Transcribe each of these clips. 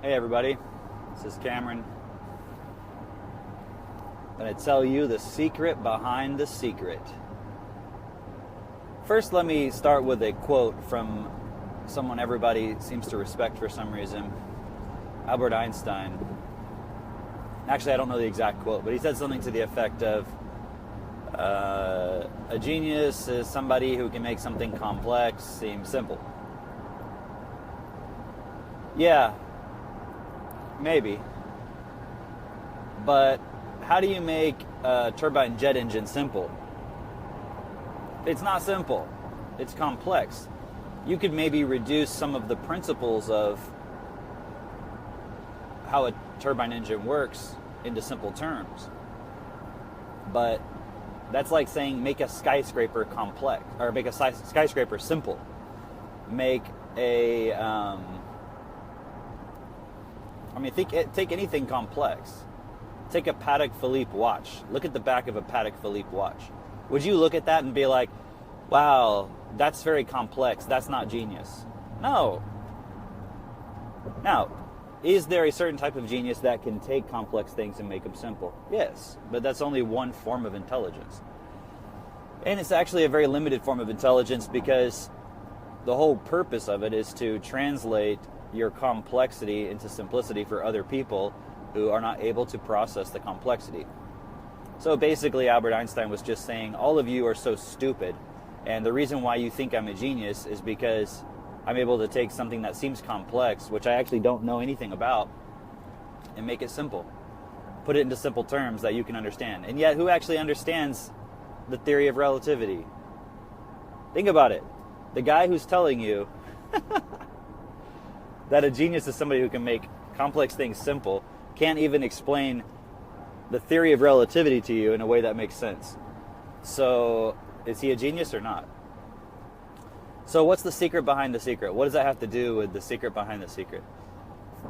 Hey everybody, this is Cameron. I'm going to tell you the secret behind the secret. First, let me start with a quote from someone everybody seems to respect for some reason, Albert Einstein. Actually, I don't know the exact quote, but he said something to the effect of, a genius is somebody who can make something complex seem simple. Yeah, maybe. But how do you make a turbine jet engine simple? It's not simple. It's complex. You could maybe reduce some of the principles of how a turbine engine works into simple terms. But that's like saying make a skyscraper complex, or make a skyscraper simple. Make a, take anything complex. Take a Patek Philippe watch. Look at the back of a Patek Philippe watch. Would you look at that and be like, wow, that's very complex, that's not genius? No. Now, is there a certain type of genius that can take complex things and make them simple? Yes, but that's only one form of intelligence. And it's actually a very limited form of intelligence because the whole purpose of it is to translate your complexity into simplicity for other people who are not able to process the complexity. So basically, Albert Einstein was just saying, all of you are so stupid, and the reason why you think I'm a genius is because I'm able to take something that seems complex, which I actually don't know anything about, and make it simple. Put it into simple terms that you can understand. And yet, who actually understands the theory of relativity? Think about it. The guy who's telling you that a genius is somebody who can make complex things simple can't even explain the theory of relativity to you in a way that makes sense. So, is he a genius or not? So what's the secret behind the secret? What does that have to do with the secret behind the secret?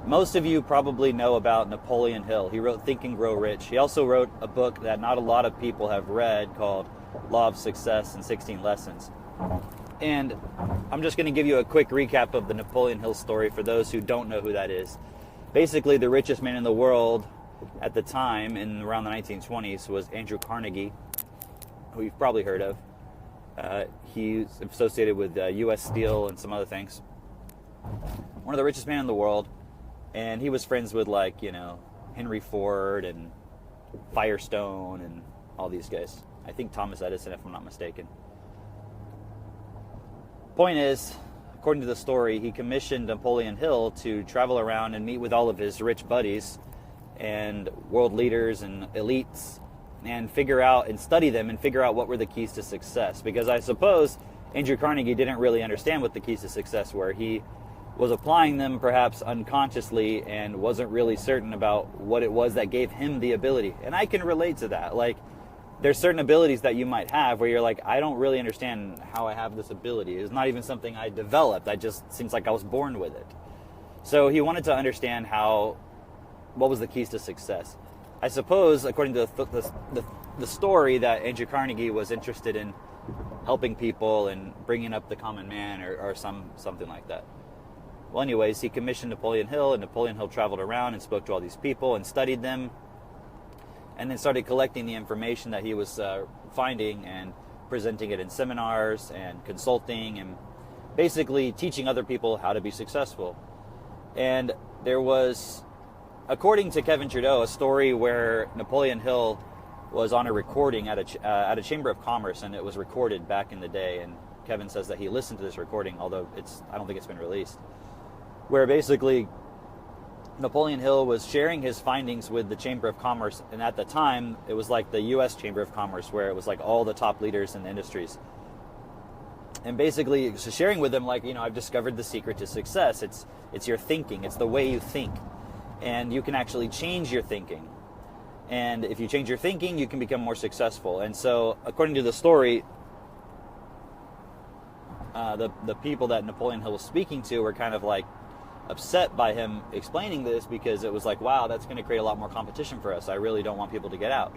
Most of you probably know about Napoleon Hill. He wrote Think and Grow Rich. He also wrote a book that not a lot of people have read called Law of Success in 16 Lessons. And I'm just going to give you a quick recap of the Napoleon Hill story for those who don't know who that is. Basically, the richest man in the world at the time, in around the 1920s, was Andrew Carnegie, who you've probably heard of. He's associated with U.S. Steel and some other things. One of the richest men in the world, and he was friends with, Henry Ford and Firestone and all these guys. I think Thomas Edison, if I'm not mistaken. Point is, according to the story, he commissioned Napoleon Hill to travel around and meet with all of his rich buddies and world leaders and elites and figure out and study them and figure out what were the keys to success. Because I suppose Andrew Carnegie didn't really understand what the keys to success were. He was applying them perhaps unconsciously and wasn't really certain about what it was that gave him the ability. And I can relate to that. Like, there's certain abilities that you might have where you're like, I don't really understand how I have this ability. It's not even something I developed. I just seems like I was born with it. So he wanted to understand what was the keys to success. I suppose, according to the story, that Andrew Carnegie was interested in helping people and bringing up the common man or something like that. Well, anyways, he commissioned Napoleon Hill, and Napoleon Hill traveled around and spoke to all these people and studied them, and then started collecting the information that he was finding and presenting it in seminars and consulting and basically teaching other people how to be successful. And there was, according to Kevin Trudeau, a story where Napoleon Hill was on a recording at a Chamber of Commerce, and it was recorded back in the day. And Kevin says that he listened to this recording, although I don't think it's been released, where basically Napoleon Hill was sharing his findings with the Chamber of Commerce, and at the time it was like the U.S. Chamber of Commerce, where it was like all the top leaders in the industries. And basically sharing with them, I've discovered the secret to success. It's your thinking. It's the way you think. And you can actually change your thinking. And if you change your thinking, you can become more successful. And so, according to the story, the people that Napoleon Hill was speaking to were kind of like upset by him explaining this, because it was like, wow, that's going to create a lot more competition for us. I really don't want people to get out.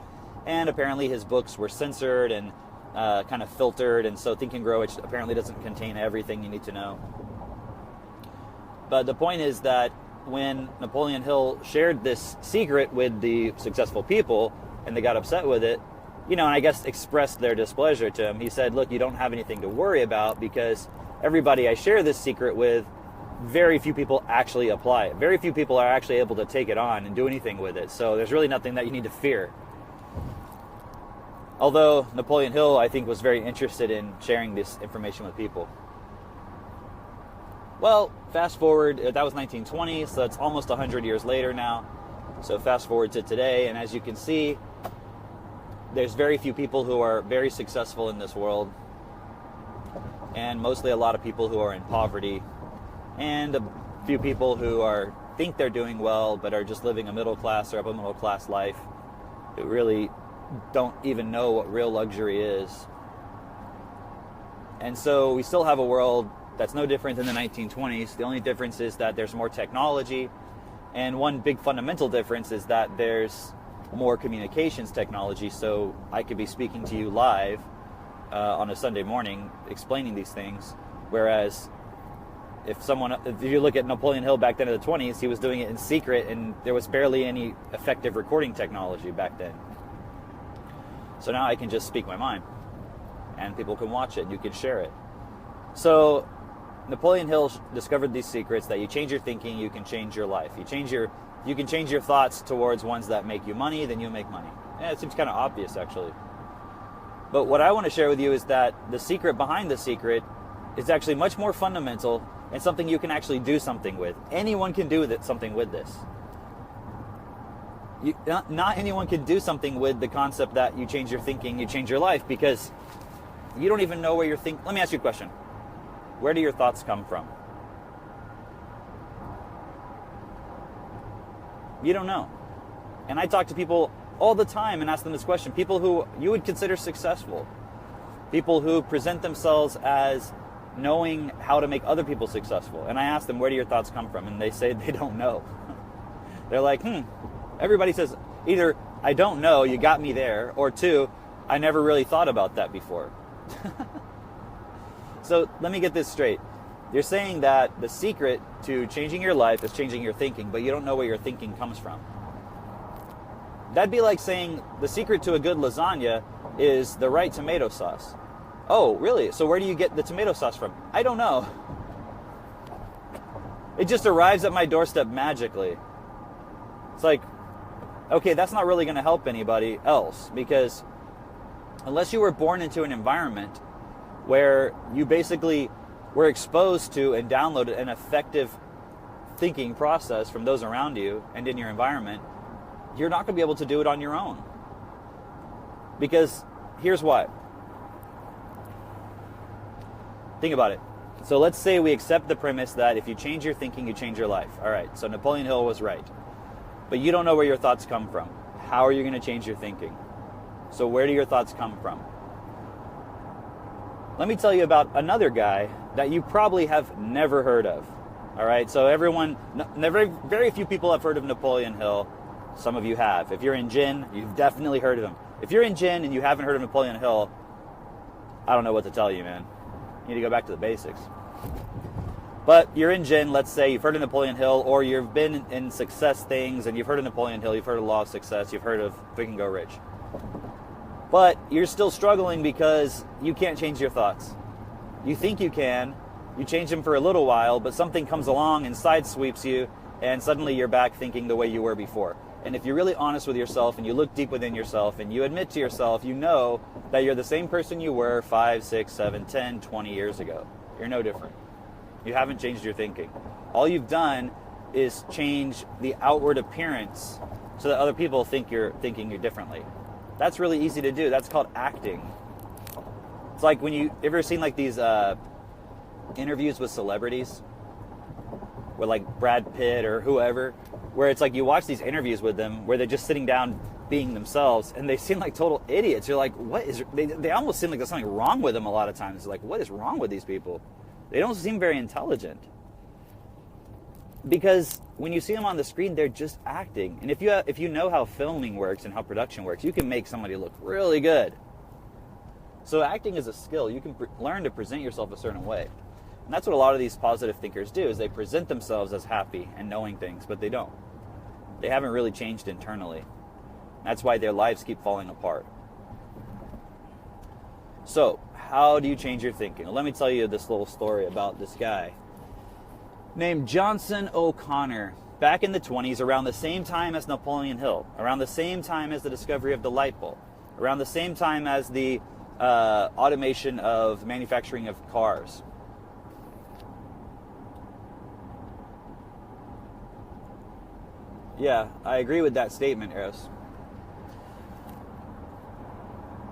And apparently his books were censored and kind of filtered, and so Think and Grow, which apparently doesn't contain everything you need to know. But the point is that when Napoleon Hill shared this secret with the successful people and they got upset with it, and I guess expressed their displeasure to him, he said, look, you don't have anything to worry about because everybody I share this secret with, very few people actually apply it. Very few people are actually able to take it on and do anything with it. So there's really nothing that you need to fear. Although Napoleon Hill, I think, was very interested in sharing this information with people. Well, fast forward, that was 1920, so that's almost 100 years later now. So fast forward to today, and as you can see, there's very few people who are very successful in this world, and mostly a lot of people who are in poverty, and a few people who think they're doing well, but are just living a middle class or upper middle class life, who really don't even know what real luxury is. And so we still have a world that's no different than the 1920s. The only difference is that there's more technology, and one big fundamental difference is that there's more communications technology, so I could be speaking to you live on a Sunday morning explaining these things, whereas if you look at Napoleon Hill back then in the 20s, he was doing it in secret, and there was barely any effective recording technology back then. So now I can just speak my mind, and people can watch it, and you can share it. So Napoleon Hill discovered these secrets that you change your thinking, you can change your life. You can change your thoughts towards ones that make you money, then you make money. Yeah, it seems kind of obvious, actually. But what I want to share with you is that the secret behind the secret is actually much more fundamental and something you can actually do something with. Anyone can do something with this. Not anyone can do something with the concept that you change your thinking, you change your life, because you don't even know where you're thinking. Let me ask you a question. Where do your thoughts come from? You don't know. And I talk to people all the time and ask them this question. People who you would consider successful. People who present themselves as knowing how to make other people successful. And I ask them, where do your thoughts come from? And they say they don't know. They're like, everybody says either I don't know, you got me there, or two, I never really thought about that before. So let me get this straight. You're saying that the secret to changing your life is changing your thinking, but you don't know where your thinking comes from. That'd be like saying the secret to a good lasagna is the right tomato sauce. Oh, really? So where do you get the tomato sauce from? I don't know. It just arrives at my doorstep magically. It's like, okay, that's not really going to help anybody else, because unless you were born into an environment where you basically were exposed to and downloaded an effective thinking process from those around you and in your environment, you're not going to be able to do it on your own. Because here's why. Think about it. So let's say we accept the premise that if you change your thinking, you change your life. All right, so Napoleon Hill was right. But you don't know where your thoughts come from. How are you going to change your thinking? So where do your thoughts come from? Let me tell you about another guy that you probably have never heard of. All right, so very few people have heard of Napoleon Hill. Some of you have. If you're in Gin, you've definitely heard of him. If you're in Gin and you haven't heard of Napoleon Hill, I don't know what to tell you, man. You need to go back to the basics. But you're in Gin, let's say you've heard of Napoleon Hill, or you've been in success things and you've heard of Napoleon Hill, you've heard of Law of Success, you've heard of Think and Go Rich. But you're still struggling because you can't change your thoughts. You think you can, you change them for a little while, but something comes along and sidesweeps you, and suddenly you're back thinking the way you were before. And if you're really honest with yourself and you look deep within yourself and you admit to yourself, you know that you're the same person you were 5, 6, 7, 10, 20 years ago. You're no different. You haven't changed your thinking. All you've done is change the outward appearance so that other people think you're thinking you differently. That's really easy to do. That's called acting. It's like when you ever seen like these interviews with celebrities, with like Brad Pitt or whoever, where it's like you watch these interviews with them where they're just sitting down being themselves and they seem like total idiots. You're like, what is, they almost seem like there's something wrong with them a lot of times. It's like, what is wrong with these people? They don't seem very intelligent. Because when you see them on the screen, they're just acting. And if you know how filming works and how production works, you can make somebody look really good. So acting is a skill. You can learn to present yourself a certain way. And that's what a lot of these positive thinkers do, is they present themselves as happy and knowing things, but they don't. They haven't really changed internally. That's why their lives keep falling apart. So, how do you change your thinking? Well, let me tell you this little story about this guy named Johnson O'Connor. Back in the 20s, around the same time as Napoleon Hill, around the same time as the discovery of the light bulb, around the same time as the automation of manufacturing of cars. Yeah, I agree with that statement, Eros.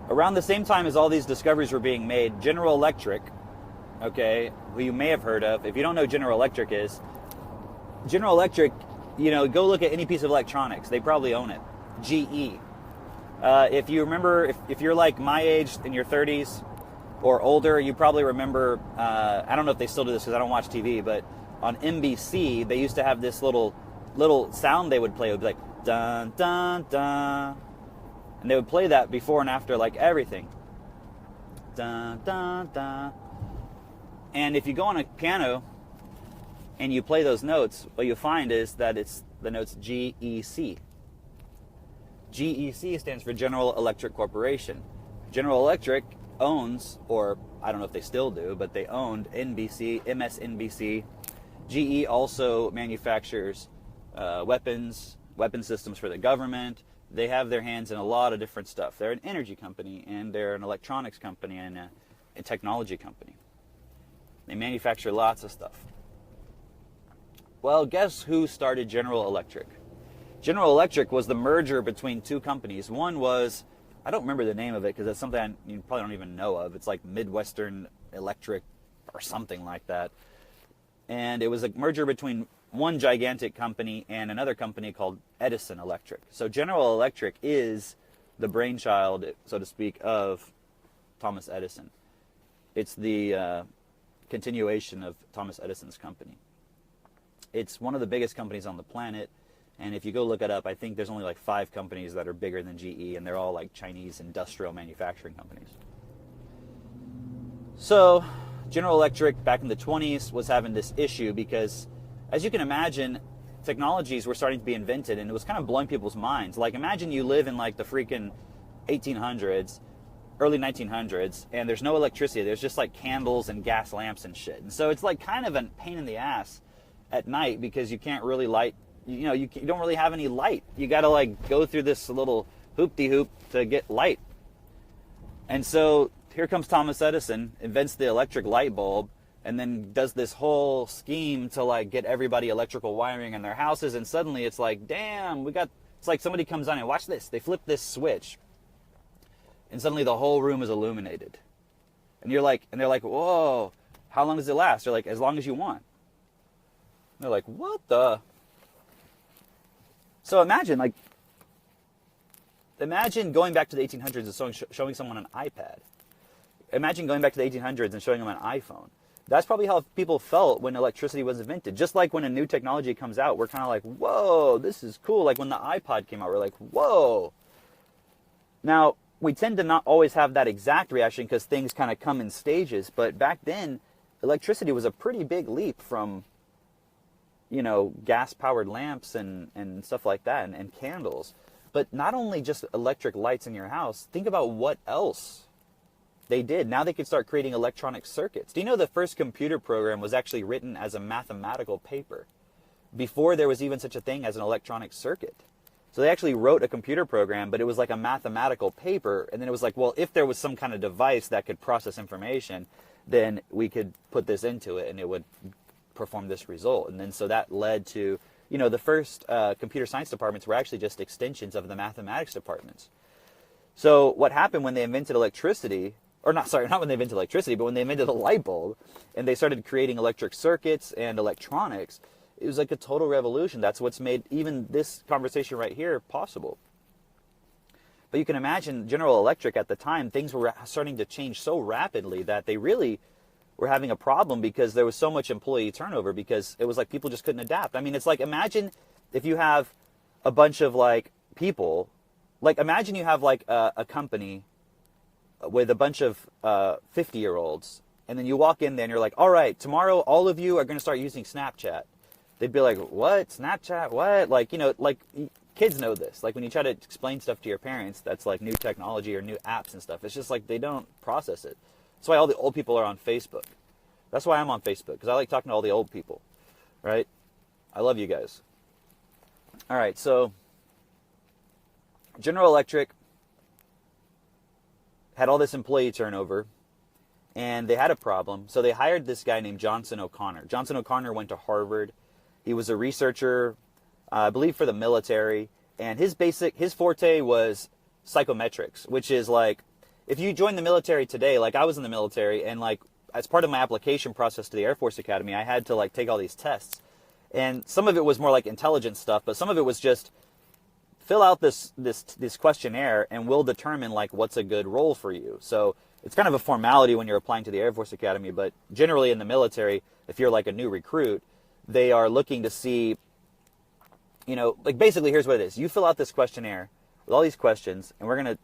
Around the same time as all these discoveries were being made, General Electric, okay, who you may have heard of, if you don't know who General Electric is, General Electric, go look at any piece of electronics. They probably own it. GE. If you remember, if you're like my age, in your 30s or older, you probably remember, I don't know if they still do this because I don't watch TV, but on NBC, they used to have this little sound they would play. It would be like, dun, dun, dun. And they would play that before and after, like, everything. Dun, dun, dun. And if you go on a piano and you play those notes, what you'll find is that it's the notes GEC. GEC stands for General Electric Corporation. General Electric owns, or I don't know if they still do, but they owned NBC, MSNBC. GE also manufactures weapon systems for the government. They have their hands in a lot of different stuff. They're an energy company, and they're an electronics company, and a technology company. They manufacture lots of stuff. Well, guess who started General Electric? General Electric was the merger between two companies. One was, I don't remember the name of it because it's something you probably don't even know of. It's like Midwestern Electric or something like that. And it was a merger between one gigantic company and another company called Edison Electric. So General Electric is the brainchild, so to speak, of Thomas Edison. It's the continuation of Thomas Edison's company. It's one of the biggest companies on the planet, and if you go look it up, I think there's only like 5 companies that are bigger than GE, and they're all like Chinese industrial manufacturing companies. So General Electric back in the 20s was having this issue because, as you can imagine, technologies were starting to be invented, and it was kind of blowing people's minds. Like, imagine you live in like the freaking 1800s, early 1900s, and there's no electricity. There's just like candles and gas lamps and shit. And so it's like kind of a pain in the ass at night because you can't really light, you don't really have any light. You got to like go through this little hoop-de-hoop to get light. And so here comes Thomas Edison, invents the electric light bulb, and then does this whole scheme to like get everybody electrical wiring in their houses, and suddenly it's like, damn, it's like somebody comes on and watch this. They flip this switch, and suddenly the whole room is illuminated. And they're like, whoa, how long does it last? They're like, as long as you want. And they're like, what the? So imagine going back to the 1800s and showing someone an iPad. Imagine going back to the 1800s and showing them an iPhone. That's probably how people felt when electricity was invented. Just like when a new technology comes out, we're kind of like, whoa, this is cool. Like when the iPod came out, we're like, whoa. Now, we tend to not always have that exact reaction because things kind of come in stages. But back then, electricity was a pretty big leap from, gas-powered lamps and stuff like that, and candles. But not only just electric lights in your house, think about what else they did. Now they could start creating electronic circuits. Do you know the first computer program was actually written as a mathematical paper before there was even such a thing as an electronic circuit? So they actually wrote a computer program, but it was like a mathematical paper, and then it was like, well, if there was some kind of device that could process information, then we could put this into it and it would perform this result. And then so that led to, the first computer science departments were actually just extensions of the mathematics departments. So what happened when they invented electricity, not when they invented electricity, but when they invented the light bulb and they started creating electric circuits and electronics, it was like a total revolution. That's what's made even this conversation right here possible. But you can imagine General Electric at the time, things were starting to change so rapidly that they really were having a problem because there was so much employee turnover because it was like people just couldn't adapt. I mean, it's like, imagine if you have a bunch of like people, like imagine you have like a company with a bunch of 50-year-olds and then you walk in there and you're like, all right, tomorrow all of you are going to start using Snapchat. They'd be like, what? Snapchat? What? Like, like kids know this. Like when you try to explain stuff to your parents that's like new technology or new apps and stuff, it's just like they don't process it. That's why all the old people are on Facebook. That's why I'm on Facebook, because I like talking to all the old people, right? I love you guys. All right, so General Electric had all this employee turnover, and they had a problem. So they hired this guy named Johnson O'Connor. Johnson O'Connor went to Harvard. He was a researcher, I believe, for the military. And his forte was psychometrics, which is like, if you join the military today, like I was in the military, and like as part of my application process to the Air Force Academy, I had to like take all these tests. And some of it was more like intelligence stuff, but some of it was just fill out this questionnaire and we'll determine like what's a good role for you. So it's kind of a formality when you're applying to the Air Force Academy, but generally in the military, if you're like a new recruit, they are looking to see, like basically here's what it is. You fill out this questionnaire with all these questions, and we're going to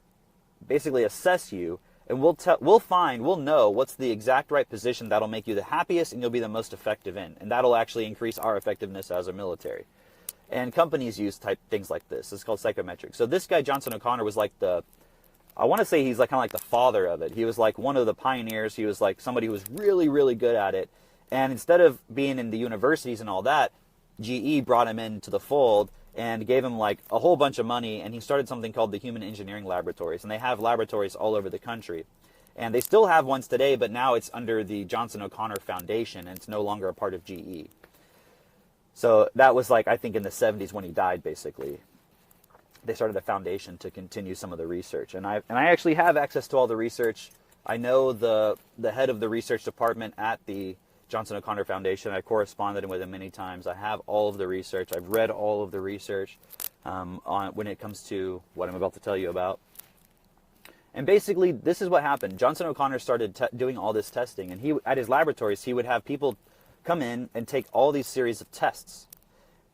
basically assess you, and we'll know what's the exact right position that'll make you the happiest and you'll be the most effective in. And that'll actually increase our effectiveness as a military. And companies use things like this. It's called psychometrics. So this guy, Johnson O'Connor, was like I want to say he's like kind of like the father of it. He was like one of the pioneers. He was like somebody who was really, really good at it. And instead of being in the universities and all that, GE brought him into the fold and gave him like a whole bunch of money, and he started something called the Human Engineering Laboratories. And they have laboratories all over the country. And they still have ones today, but now it's under the Johnson O'Connor Foundation, and it's no longer a part of GE. So that was like, I think in the 70s when he died, basically. They started a foundation to continue some of the research. And I actually have access to all the research. I know the head of the research department at the Johnson O'Connor Foundation. I corresponded with him many times. I have all of the research. I've read all of the research when it comes to what I'm about to tell you about. And basically, this is what happened. Johnson O'Connor started doing all this testing, and at his laboratories, he would have people come in and take all these series of tests.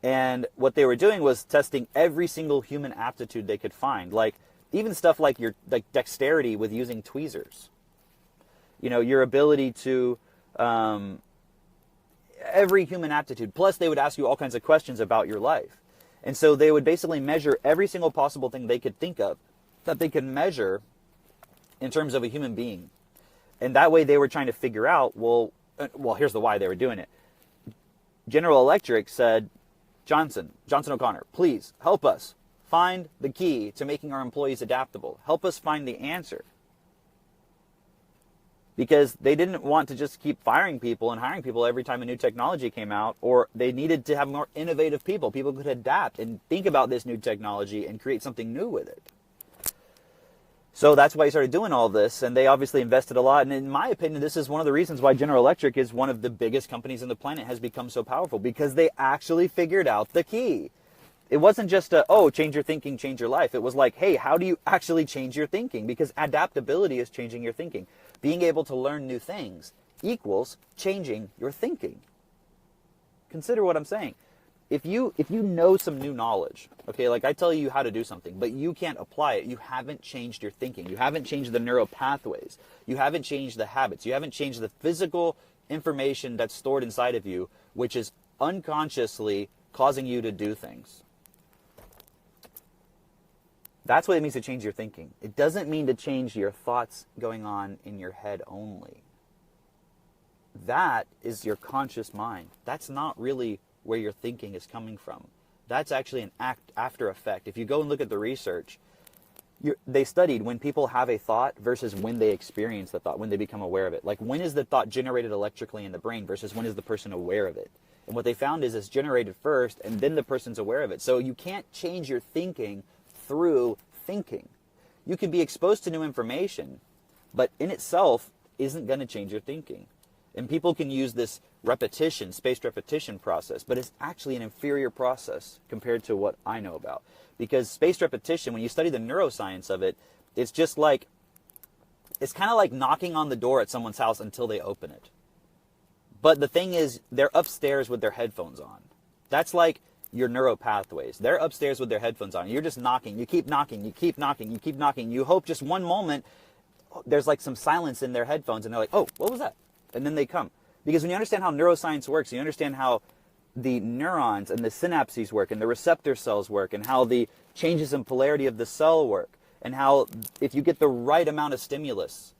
And what they were doing was testing every single human aptitude they could find, like even stuff like your dexterity with using tweezers. Your ability to every human aptitude. Plus, they would ask you all kinds of questions about your life. And so they would basically measure every single possible thing they could think of that they could measure in terms of a human being. And that way they were trying to figure out, well, here's the why they were doing it. General Electric said, Johnson O'Connor, please help us find the key to making our employees adaptable. Help us find the answer. Because they didn't want to just keep firing people and hiring people every time a new technology came out, or they needed to have more innovative people. People could adapt and think about this new technology and create something new with it. So that's why he started doing all this, and they obviously invested a lot. And in my opinion, this is one of the reasons why General Electric is one of the biggest companies on the planet, has become so powerful, because they actually figured out the key. It wasn't just change your thinking, change your life. It was like, hey, how do you actually change your thinking? Because adaptability is changing your thinking. Being able to learn new things equals changing your thinking. Consider what I'm saying. If you know some new knowledge, okay, like I tell you how to do something, but you can't apply it, you haven't changed your thinking. You haven't changed the neural pathways. You haven't changed the habits. You haven't changed the physical information that's stored inside of you, which is unconsciously causing you to do things. That's what it means to change your thinking. It doesn't mean to change your thoughts going on in your head only. That is your conscious mind. That's not really where your thinking is coming from. That's actually an after effect. If you go and look at the research, they studied when people have a thought versus when they experience the thought, when they become aware of it. Like, when is the thought generated electrically in the brain versus when is the person aware of it? And what they found is it's generated first and then the person's aware of it. So you can't change your thinking through thinking. You can be exposed to new information, but in itself isn't going to change your thinking. And people can use this spaced repetition process, but it's actually an inferior process compared to what I know about. Because spaced repetition, when you study the neuroscience of it, it's kind of like knocking on the door at someone's house until they open it. But the thing is, they're upstairs with their headphones on. That's like your neural pathways. They're upstairs with their headphones on. You're just knocking. You keep knocking. You keep knocking. You keep knocking. You hope just one moment there's like some silence in their headphones, and they're like, oh, what was that? and then they come. Because when you understand how neuroscience works, you understand how the neurons and the synapses work and the receptor cells work and how the changes in polarity of the cell work and how if you get the right amount of stimulus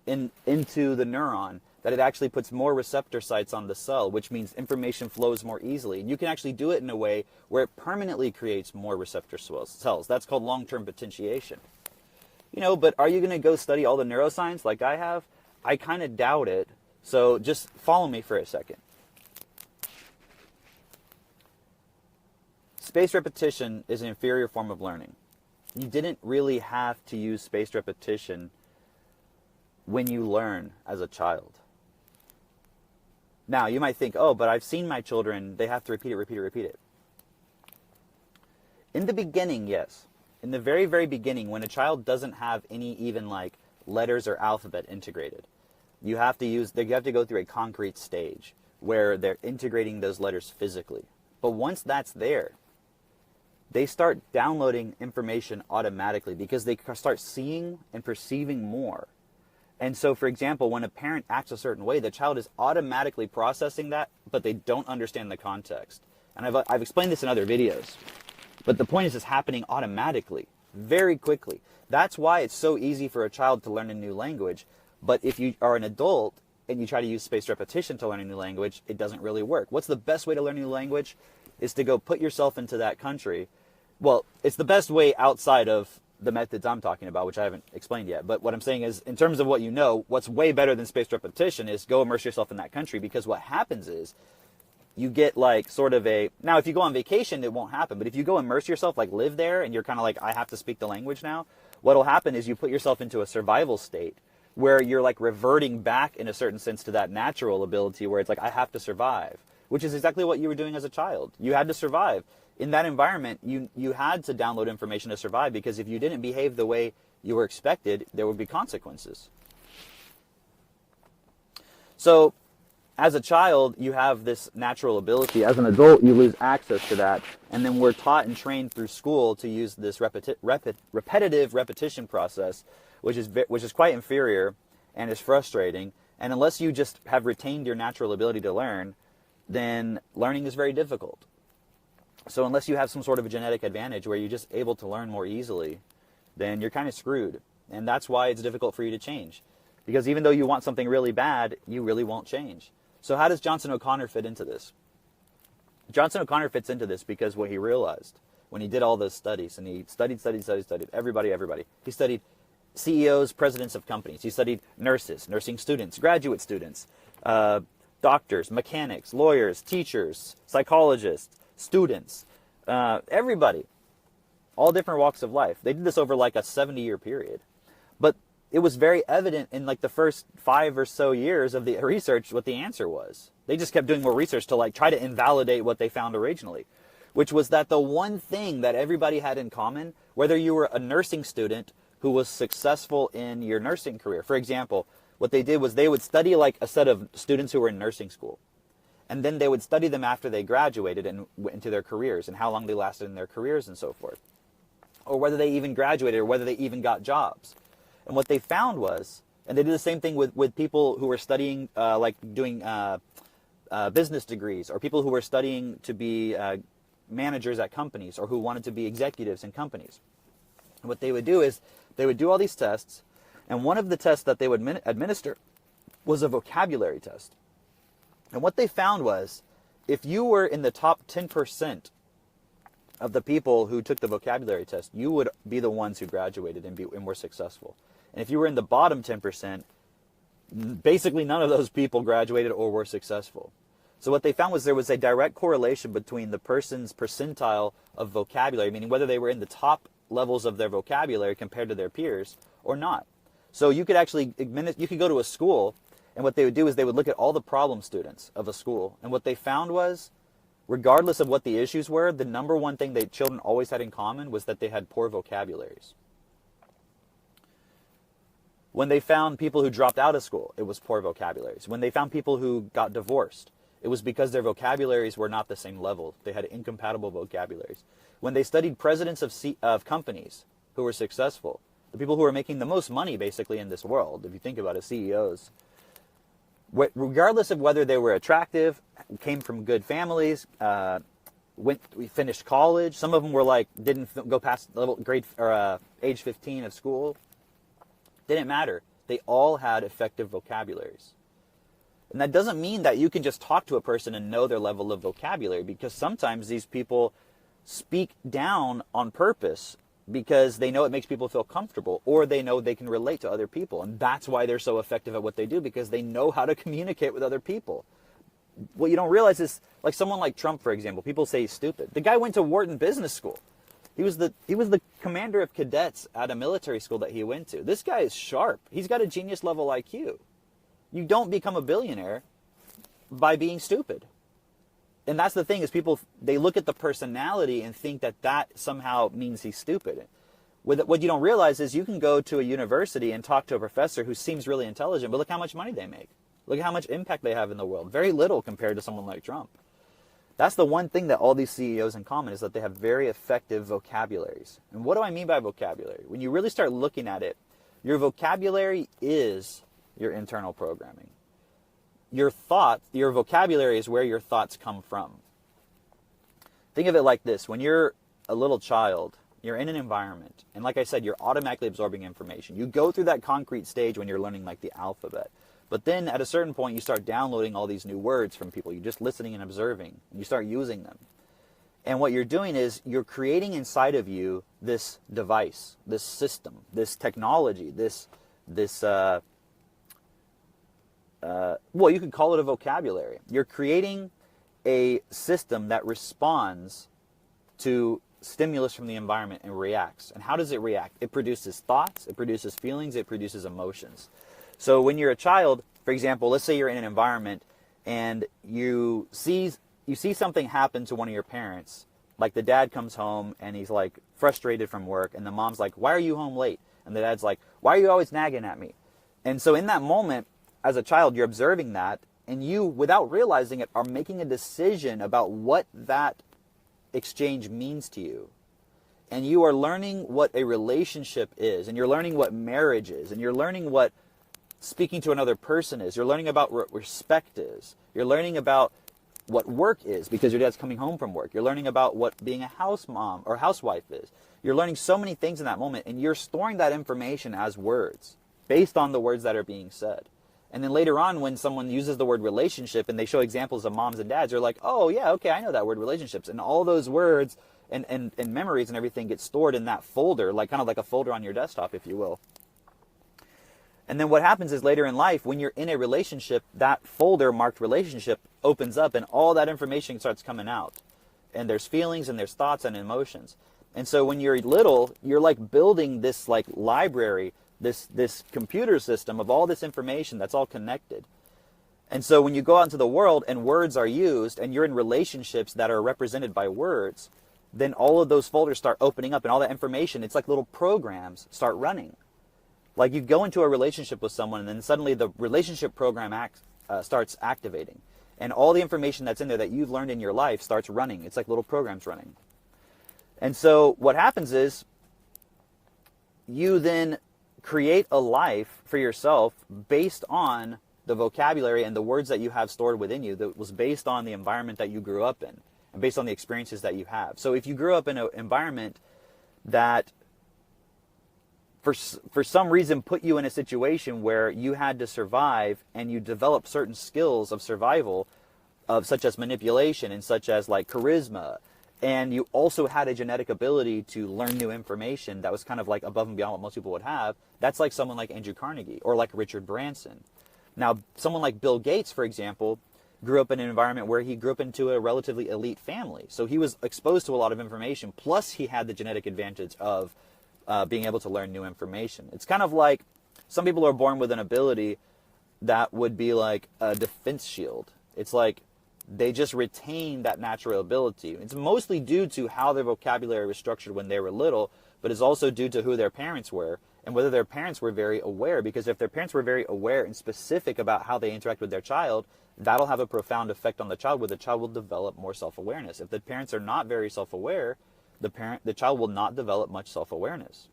into the neuron, that it actually puts more receptor sites on the cell, which means information flows more easily. And you can actually do it in a way where it permanently creates more receptor cells. That's called long-term potentiation. But are you going to go study all the neuroscience like I have? I kind of doubt it. So just follow me for a second. Spaced repetition is an inferior form of learning. You didn't really have to use spaced repetition when you learn as a child. Now, you might think, oh, but I've seen my children, they have to repeat it. In the beginning, yes. In the very, very beginning, when a child doesn't have any even letters or alphabet integrated, you have to go through a concrete stage where they're integrating those letters physically. But once that's there, they start downloading information automatically because they start seeing and perceiving more. And so, for example, when a parent acts a certain way, the child is automatically processing that, but they don't understand the context. And I've explained this in other videos. But the point is it's happening automatically, very quickly. That's why it's so easy for a child to learn a new language. But if you are an adult and you try to use spaced repetition to learn a new language, it doesn't really work. What's the best way to learn a new language? Is to go put yourself into that country. Well, it's the best way outside of the methods I'm talking about, which I haven't explained yet. But what I'm saying is, in terms of what you know, what's way better than spaced repetition is go immerse yourself in that country, because what happens is you get now if you go on vacation, it won't happen. But if you go immerse yourself, live there, and you're kind of I have to speak the language now, what'll happen is you put yourself into a survival state where you're reverting back in a certain sense to that natural ability where it's I have to survive, which is exactly what you were doing as a child. You had to survive. In that environment, you had to download information to survive, because if you didn't behave the way you were expected, there would be consequences. So, as a child, you have this natural ability. As an adult, you lose access to that. And then we're taught and trained through school to use this repetitive repetition process, which is quite inferior and is frustrating. And unless you just have retained your natural ability to learn, then learning is very difficult. So unless you have some sort of a genetic advantage where you're just able to learn more easily, then you're kind of screwed. And that's why it's difficult for you to change. Because even though you want something really bad, you really won't change. So how does Johnson O'Connor fit into this? Johnson O'Connor fits into this because what he realized when he did all those studies, and he studied everybody. He studied CEOs, presidents of companies. He studied nurses, nursing students, graduate students, doctors, mechanics, lawyers, teachers, psychologists, students, everybody, all different walks of life. They did this over a 70-year period. But it was very evident in the first 5 or so years of the research what the answer was. They just kept doing more research to try to invalidate what they found originally, which was that the one thing that everybody had in common, whether you were a nursing student who was successful in your nursing career. For example, what they did was they would study a set of students who were in nursing school. And then they would study them after they graduated and went into their careers and how long they lasted in their careers and so forth. Or whether they even graduated or whether they even got jobs. And what they found was, and they did the same thing with people who were studying, doing business degrees, or people who were studying to be managers at companies, or who wanted to be executives in companies. And what they would do is they would do all these tests, and one of the tests that they would administer was a vocabulary test. And what they found was, if you were in the top 10% of the people who took the vocabulary test, you would be the ones who graduated and were successful. And if you were in the bottom 10%, basically none of those people graduated or were successful. So what they found was there was a direct correlation between the person's percentile of vocabulary, meaning whether they were in the top levels of their vocabulary compared to their peers or not. So you could actually go to a school, and what they would do is they would look at all the problem students of a school. And what they found was, regardless of what the issues were, the number one thing that children always had in common was that they had poor vocabularies. When they found people who dropped out of school, it was poor vocabularies. When they found people who got divorced, it was because their vocabularies were not the same level. They had incompatible vocabularies. When they studied presidents of companies who were successful, the people who were making the most money basically in this world, if you think about it, CEOs, regardless of whether they were attractive, came from good families, we finished college. Some of them were like, didn't go past age 15 of school. Didn't matter. They all had effective vocabularies. And that doesn't mean that you can just talk to a person and know their level of vocabulary, because sometimes these people speak down on purpose because they know it makes people feel comfortable, or they know they can relate to other people. And that's why they're so effective at what they do, because they know how to communicate with other people. What you don't realize is, like someone like Trump, for example, people say he's stupid. The guy went to Wharton Business School. He was the commander of cadets at a military school that he went to. This guy is sharp. He's got a genius level IQ. You don't become a billionaire by being stupid. And that's the thing, is people, they look at the personality and think that that somehow means he's stupid. What you don't realize is you can go to a university and talk to a professor who seems really intelligent, but look how much money they make. Look at how much impact they have in the world. Very little compared to someone like Trump. That's the one thing that all these CEOs in common, is that they have very effective vocabularies. And what do I mean by vocabulary? When you really start looking at it, your vocabulary is your internal programming. Your vocabulary is where your thoughts come from. Think of it like this. When you're a little child, you're in an environment, and like I said, you're automatically absorbing information. You go through that concrete stage when you're learning like the alphabet. But then at a certain point, you start downloading all these new words from people. You're just listening and observing, and you start using them. And what you're doing is you're creating inside of you this device, this system, this technology, well, you could call it a vocabulary. You're creating a system that responds to stimulus from the environment and reacts. And how does it react? It produces thoughts, it produces feelings, it produces emotions. So when you're a child, for example, let's say you're in an environment and you see something happen to one of your parents. Like the dad comes home and he's like frustrated from work, and the mom's like, "Why are you home late?" And the dad's like, "Why are you always nagging at me?" And so in that moment, as a child, you're observing that, and you, without realizing it, are making a decision about what that exchange means to you. And you are learning what a relationship is, and you're learning what marriage is, and you're learning what speaking to another person is. You're learning about what respect is. You're learning about what work is, because your dad's coming home from work. You're learning about what being a house mom or housewife is. You're learning so many things in that moment, and you're storing that information as words based on the words that are being said. And then later on, when someone uses the word relationship and they show examples of moms and dads, you're like, "Oh yeah, okay, I know that word, relationships." And all those words and memories and everything get stored in that folder, like kind of like a folder on your desktop, if you will. And then what happens is later in life, when you're in a relationship, that folder marked relationship opens up and all that information starts coming out. And there's feelings and there's thoughts and emotions. And so when you're little, you're like building this like library, this computer system of all this information that's all connected. And so when you go out into the world and words are used and you're in relationships that are represented by words, then all of those folders start opening up and all that information, it's like little programs start running. Like you go into a relationship with someone and then suddenly the relationship program starts activating. And all the information that's in there that you've learned in your life starts running. It's like little programs running. And so what happens is you then create a life for yourself based on the vocabulary and the words that you have stored within you that was based on the environment that you grew up in and based on the experiences that you have. So if you grew up in an environment that for some reason put you in a situation where you had to survive and you developed certain skills of survival, of such as manipulation and such as like charisma, and you also had a genetic ability to learn new information that was kind of like above and beyond what most people would have, that's like someone like Andrew Carnegie or like Richard Branson. Now, someone like Bill Gates, for example, grew up in an environment where he grew up into a relatively elite family. So he was exposed to a lot of information, plus he had the genetic advantage of being able to learn new information. It's kind of like some people are born with an ability that would be like a defense shield. It's like they just retain that natural ability. It's mostly due to how their vocabulary was structured when they were little, but it's also due to who their parents were and whether their parents were very aware. Because if their parents were very aware and specific about how they interact with their child, that'll have a profound effect on the child, where the child will develop more self-awareness. If the parents are not very self-aware, the child will not develop much self-awareness.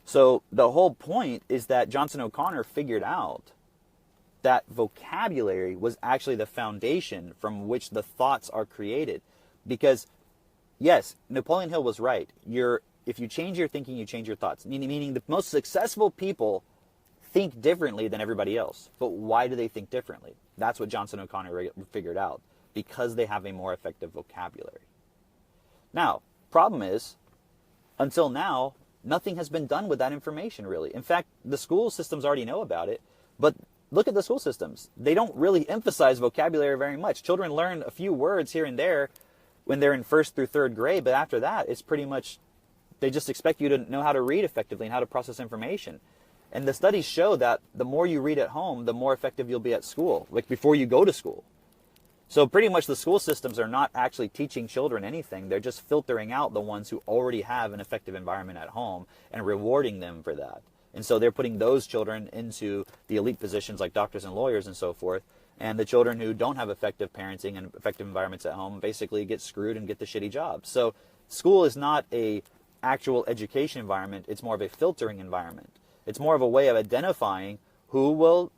So the whole point is that Johnson O'Connor figured out that vocabulary was actually the foundation from which the thoughts are created. Because, yes, Napoleon Hill was right. If you change your thinking, you change your thoughts. Meaning the most successful people think differently than everybody else. But why do they think differently? That's what Johnson O'Connor figured out. Because they have a more effective vocabulary. Now, problem is, until now, nothing has been done with that information, really. In fact, the school systems already know about it, but look at the school systems. They don't really emphasize vocabulary very much. Children learn a few words here and there when they're in 1st through 3rd grade, but after that, it's pretty much, they just expect you to know how to read effectively and how to process information. And the studies show that the more you read at home, the more effective you'll be at school, like before you go to school. So pretty much the school systems are not actually teaching children anything. They're just filtering out the ones who already have an effective environment at home and rewarding them for that. And so they're putting those children into the elite positions like doctors and lawyers and so forth. And the children who don't have effective parenting and effective environments at home basically get screwed and get the shitty jobs. So school is not a actual education environment. It's more of a filtering environment. It's more of a way of identifying who will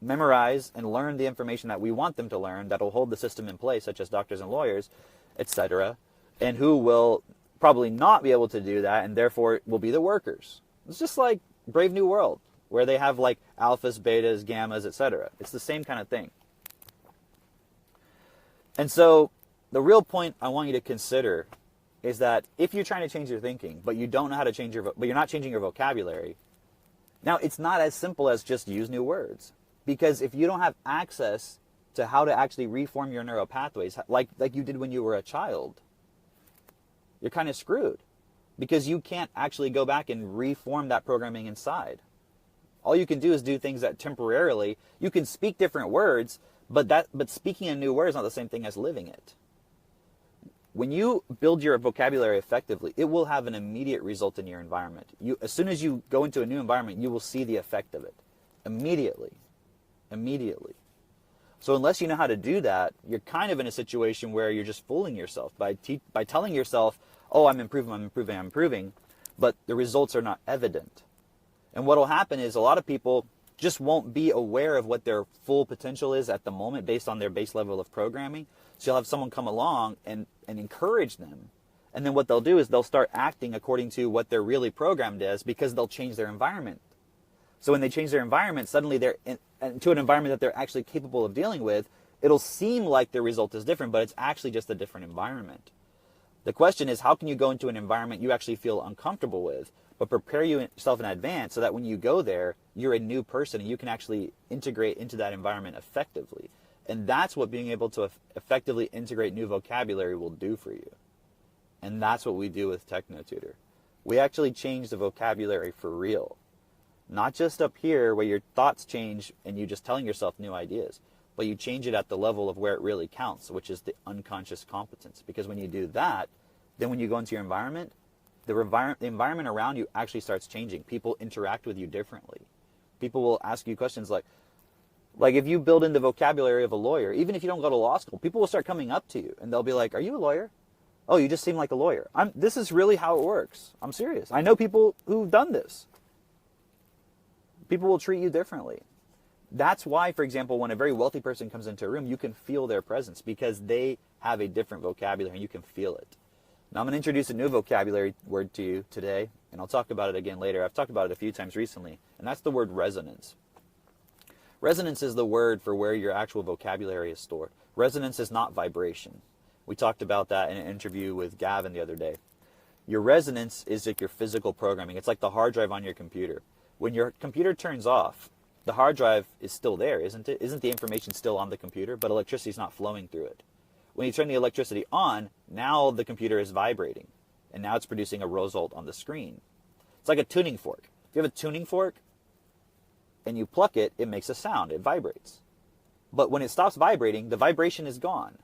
memorize and learn the information that we want them to learn that will hold the system in place, such as doctors and lawyers, etc., and who will probably not be able to do that and therefore will be the workers. It's just like Brave New World, where they have like alphas, betas, gammas, etc. It's the same kind of thing. And so the real point I want you to consider is that if you're trying to change your thinking, but you don't know how to change but you're not changing your vocabulary, now it's not as simple as just use new words. Because if you don't have access to how to actually reform your neural pathways, like you did when you were a child, you're kind of screwed. Because you can't actually go back and reform that programming inside. All you can do is do things that temporarily, you can speak different words, but speaking a new word is not the same thing as living it. When you build your vocabulary effectively, it will have an immediate result in your environment. As soon as you go into a new environment, you will see the effect of it. Immediately. So unless you know how to do that, you're kind of in a situation where you're just fooling yourself by telling yourself, oh, I'm improving, but the results are not evident. And what will happen is a lot of people just won't be aware of what their full potential is at the moment based on their base level of programming. So you'll have someone come along and encourage them. And then what they'll do is they'll start acting according to what they're really programmed as because they'll change their environment. So when they change their environment, suddenly they're into an environment that they're actually capable of dealing with. It'll seem like the result is different, but it's actually just a different environment. The question is, how can you go into an environment you actually feel uncomfortable with, but prepare yourself in advance so that when you go there, you're a new person and you can actually integrate into that environment effectively. And that's what being able to effectively integrate new vocabulary will do for you. And that's what we do with TechnoTutor. We actually change the vocabulary for real. Not just up here where your thoughts change and you're just telling yourself new ideas, but you change it at the level of where it really counts, which is the unconscious competence. Because when you do that, then when you go into your environment, the environment around you actually starts changing. People interact with you differently. People will ask you questions like if you build in the vocabulary of a lawyer, even if you don't go to law school, people will start coming up to you and they'll be like, are you a lawyer? Oh, you just seem like a lawyer. This is really how it works. I'm serious. I know people who've done this. People will treat you differently. That's why, for example, when a very wealthy person comes into a room, you can feel their presence because they have a different vocabulary and you can feel it. Now I'm going to introduce a new vocabulary word to you today, and I'll talk about it again later. I've talked about it a few times recently, and that's the word resonance. Resonance is the word for where your actual vocabulary is stored. Resonance is not vibration. We talked about that in an interview with Gavin the other day. Your resonance is like your physical programming. It's like the hard drive on your computer. When your computer turns off, the hard drive is still there, isn't it? Isn't the information still on the computer, but electricity is not flowing through it? When you turn the electricity on, now the computer is vibrating, and now it's producing a result on the screen. It's like a tuning fork. If you have a tuning fork and you pluck it, it makes a sound. It vibrates. But when it stops vibrating, the vibration is gone,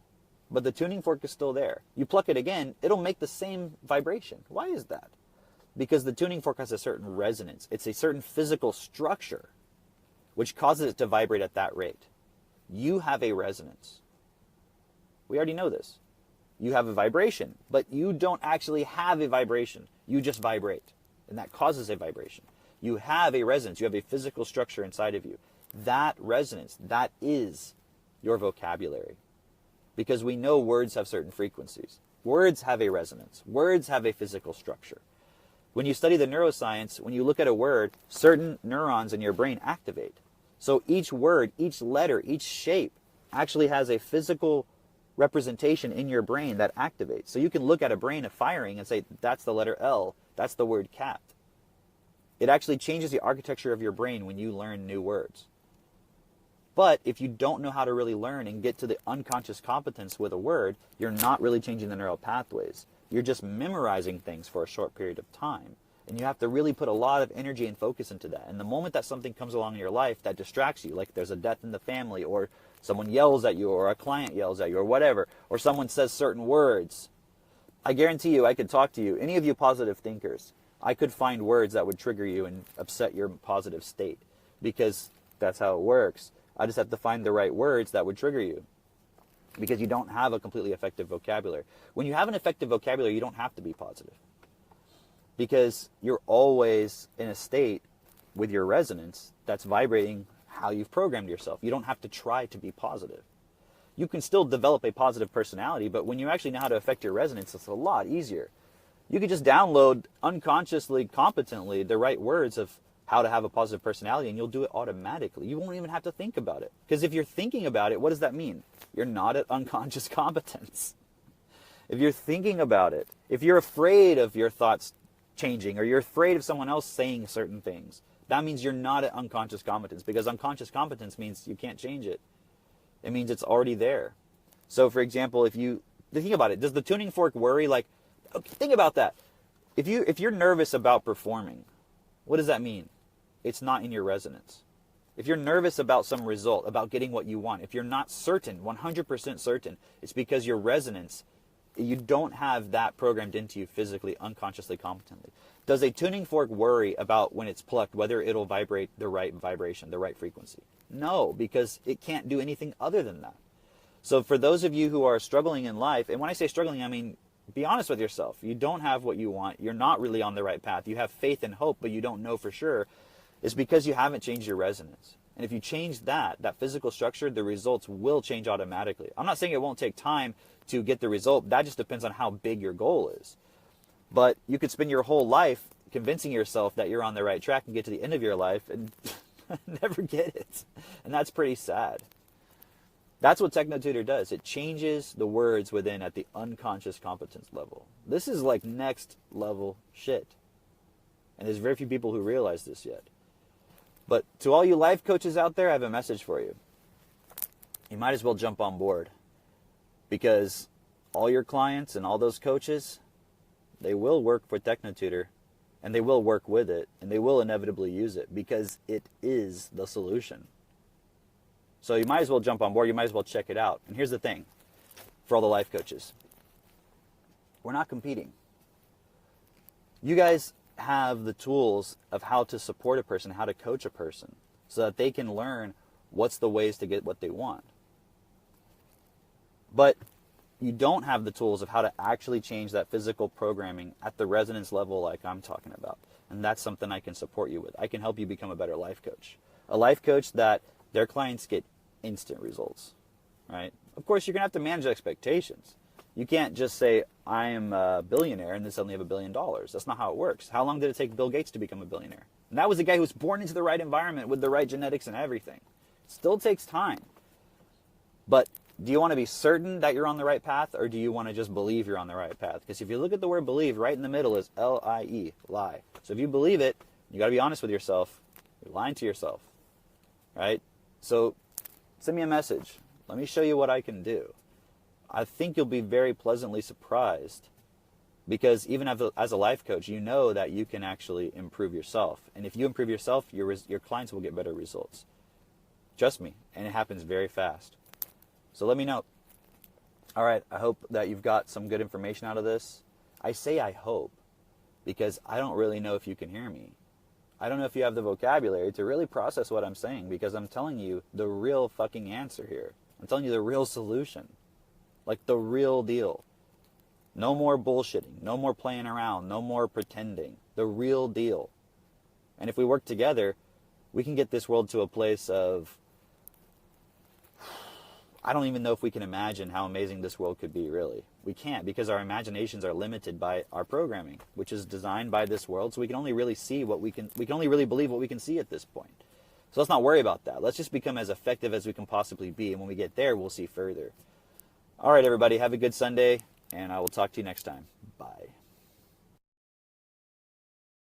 but the tuning fork is still there. You pluck it again, it'll make the same vibration. Why is that? Because the tuning fork has a certain resonance. It's a certain physical structure which causes it to vibrate at that rate. You have a resonance. We already know this. You have a vibration, but you don't actually have a vibration. You just vibrate, and that causes a vibration. You have a resonance. You have a physical structure inside of you. that resonance, that is your vocabulary. Because we know words have certain frequencies. Words have a resonance. Words have a physical structure. When you study the neuroscience, when you look at a word, certain neurons in your brain activate. So each word, each letter, each shape actually has a physical representation in your brain that activates. So you can look at a brain of firing and say, that's the letter L, that's the word cat. It actually changes the architecture of your brain when you learn new words. But if you don't know how to really learn and get to the unconscious competence with a word, you're not really changing the neural pathways. You're just memorizing things for a short period of time. And you have to really put a lot of energy and focus into that. And the moment that something comes along in your life that distracts you, like there's a death in the family, or someone yells at you, or a client yells at you, or whatever, or someone says certain words, I guarantee you I could talk to you, any of you positive thinkers, I could find words that would trigger you and upset your positive state, because that's how it works. I just have to find the right words that would trigger you, because you don't have a completely effective vocabulary. When you have an effective vocabulary, you don't have to be positive, because you're always in a state with your resonance that's vibrating how you've programmed yourself. You don't have to try to be positive. You can still develop a positive personality, but when you actually know how to affect your resonance, it's a lot easier. You could just download unconsciously, competently, the right words of how to have a positive personality, and you'll do it automatically. You won't even have to think about it. Because if you're thinking about it, what does that mean? You're not at unconscious competence. If you're thinking about it, if you're afraid of your thoughts changing, or you're afraid of someone else saying certain things, that means you're not at unconscious competence, because unconscious competence means you can't change it. It means it's already there. So, for example, if you think about it, does the tuning fork worry? Like, okay, think about that. If you're nervous about performing, what does that mean? It's not in your resonance. If you're nervous about some result, about getting what you want, if you're not certain, 100% certain, it's because your resonance, you don't have that programmed into you physically, unconsciously, competently. Does a tuning fork worry about when it's plucked, whether it'll vibrate the right vibration, the right frequency? No, because it can't do anything other than that. So for those of you who are struggling in life, and when I say struggling, I mean, be honest with yourself. You don't have what you want. You're not really on the right path. You have faith and hope, but you don't know for sure. It's because you haven't changed your resonance. And if you change that physical structure, the results will change automatically. I'm not saying it won't take time to get the result. That just depends on how big your goal is. But you could spend your whole life convincing yourself that you're on the right track and get to the end of your life and never get it. And that's pretty sad. That's what TechnoTutor does. It changes the words within at the unconscious competence level. This is like next level shit. And there's very few people who realize this yet. But to all you life coaches out there, I have a message for you. You might as well jump on board, because all your clients and all those coaches, they will work for TechnoTutor, and they will work with it, and they will inevitably use it, because it is the solution. So you might as well jump on board. You might as well check it out. And here's the thing, for all the life coaches. We're not competing. You guys have the tools of how to support a person, how to coach a person, so that they can learn what's the ways to get what they want. But you don't have the tools of how to actually change that physical programming at the resonance level like I'm talking about. And that's something I can support you with. I can help you become a better life coach. A life coach that their clients get instant results, right? Of course, you're going to have to manage expectations. You can't just say, I am a billionaire and then suddenly have $1 billion. That's not how it works. How long did it take Bill Gates to become a billionaire? And that was a guy who was born into the right environment with the right genetics and everything. It still takes time. But do you want to be certain that you're on the right path, or do you want to just believe you're on the right path? Because if you look at the word believe, right in the middle is L-I-E, lie. So if you believe it, you got to be honest with yourself. You're lying to yourself, right? So send me a message. Let me show you what I can do. I think you'll be very pleasantly surprised, because even as a life coach, you know that you can actually improve yourself. And if you improve yourself, your clients will get better results. Trust me, and it happens very fast. So let me know. All right, I hope that you've got some good information out of this. I say I hope, because I don't really know if you can hear me. I don't know if you have the vocabulary to really process what I'm saying, because I'm telling you the real fucking answer here. I'm telling you the real solution. Like the real deal. No more bullshitting. No more playing around. No more pretending. The real deal. And if we work together, we can get this world to a place of, I don't even know if we can imagine how amazing this world could be, really. We can't, because our imaginations are limited by our programming, which is designed by this world, so we can only really see what we can only really believe what we can see at this point. So let's not worry about that. Let's just become as effective as we can possibly be, and when we get there, we'll see further. All right, everybody, have a good Sunday, and I will talk to you next time. Bye.